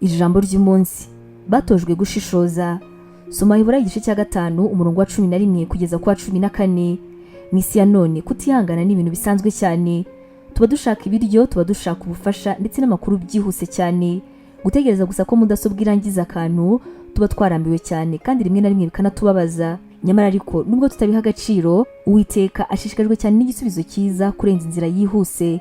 Ijambo ry'umunsi. Batojwe gushishoza. Soma Ibura igice cya 5 umurongo wa 11 kugeza ku wa 14. Mwisi ya none kutihangana n'ibintu bisanzwe cyane. Tuba dushaka ibiryo, tuba dushaka ubufasha ndetse n'amakuru byihuse cyane. Gutegereza gusa ko mudasobwa irangiza akantu, tuba twarambiwe cyane kandi rimwe na rimwe bikanatubabaza. Nyamara ariko nubwo tutabiha agaciro, Uwiteka ashishikajwe cyane n'igisubizo cyiza kurenza inzira yihuse.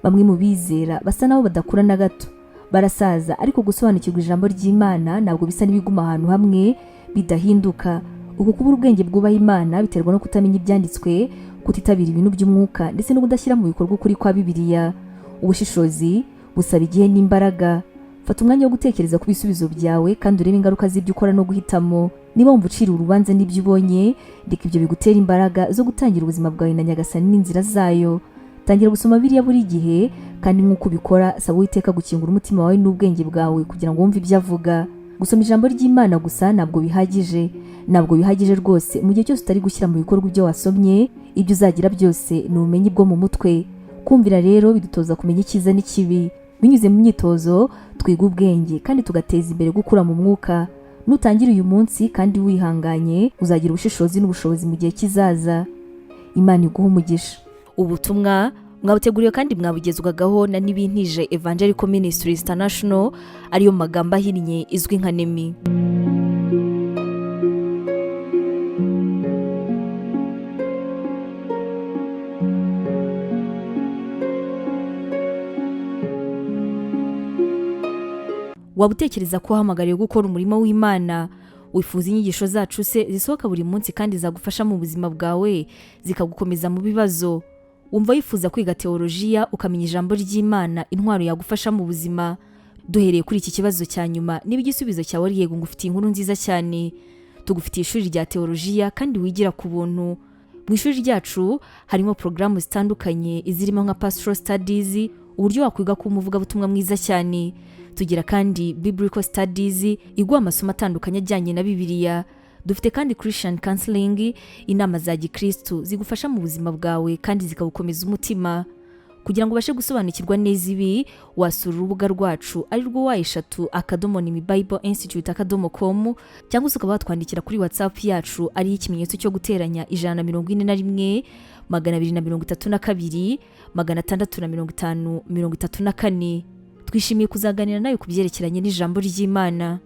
Bamwe mu bizera basa nabo badakura na gato. Barasaza ariko gusobanukirwa ijambo ry'Imana ntabwo bisa n'ibiguma ahantu hamwe bidahinduka. Uko kubura ubwenge bwubaha Imana biterwa no kutamenya ibyanditswe, kutitabira ibintu by'umwuka ndetse no kudashyira mu bikorwa ukuri kwa Bibiliya. Ubushishozi busaba igihe n'imbaraga. Fata umwanya wo gutekereza ku bisubizo byawe kandi urebe ingaruka z'ibyo ukora no guhitamo. Niba wumva ucira urubanza n'ibyo ubonye, reka ibyo bigutera imbaraga zo gutangira ubuzima bwawe na Nyagasani n'inzira zayo. Tangira gusoma Bibiliya buri gihe kandi nk'uko ubikora saba Uwiteka gukingura umutima wawe n'ubwenge bwawe kugira ngo wumve ibyo avuga. Gusoma ijambo ry'Imana gusa ntabwo bihagije. Ntabwo bihagije rwose mu gihe cyose utari gushyira mu bikorwa ibyo wasomye. Ibyo uzagira byose ni ubumenyi bwo mu mutwe. Kumvira rero bidutoza kumenya icyiza n'ikibi. Binyuze mu myitozo twiga ubwenge kandi tugateza imbere gukura mu mwuka. Nutangira uyu munsi kandi wihanganye, uzagira ubushishozi n'ubushobozi mu gihe kizaza. Imana iguhe umugisha. Ubutumwa mwabuteguriwe kandi mwabugezwagaho na Nibintije Evangelical Ministries International, ariyo magambo ahinye izwi nka Nemi. Wabutekereza ko uhamagariwe gukora umurimo w'Imana? Wifuza inyigisho zacu se zisohoka buri munsi kandi zagufasha mu buzima bwawe, zikagukomeza mu bibazo? Wumva wifuza kwiga teolojiya ukamenya ijambo ry'Imana, intwaro yagufasha mu buzima? Duhereye kuri iki kibazo cya nyuma, niba igisubizo cyawe ari yego, ngufitiye inkuru nziza cyane. Tugufitiye ishuri rya teolojiya kandi wigira ku buntu. Mu ishuri ryacu harimo porogaramu zitandukanye izirimo nka pastoral studies, uburyo wakwiga kuba umuvugabutumwa mwiza cyane. Tugira kandi biblical studies, iguha amasomo atandukanye ajyanye na Bibiliya. Dufite kandi Christian counseling, inama za gikristo zigufasha mu buzima bwawe kandi zikagukomeza umutima. Kugira ngo ubashe gusobanukirwa neza ibi, wasura urubuga rwacu ari rwo wa#nemibibleinstitute.com, cyangwa ukaba watwandikira kuri WhatsApp yacu ari ikimenyetso cyo guteranya 141 232 650 34. Twishimiye kuzaganira nawe ku byerekeranye n'ijambo ry'Imana.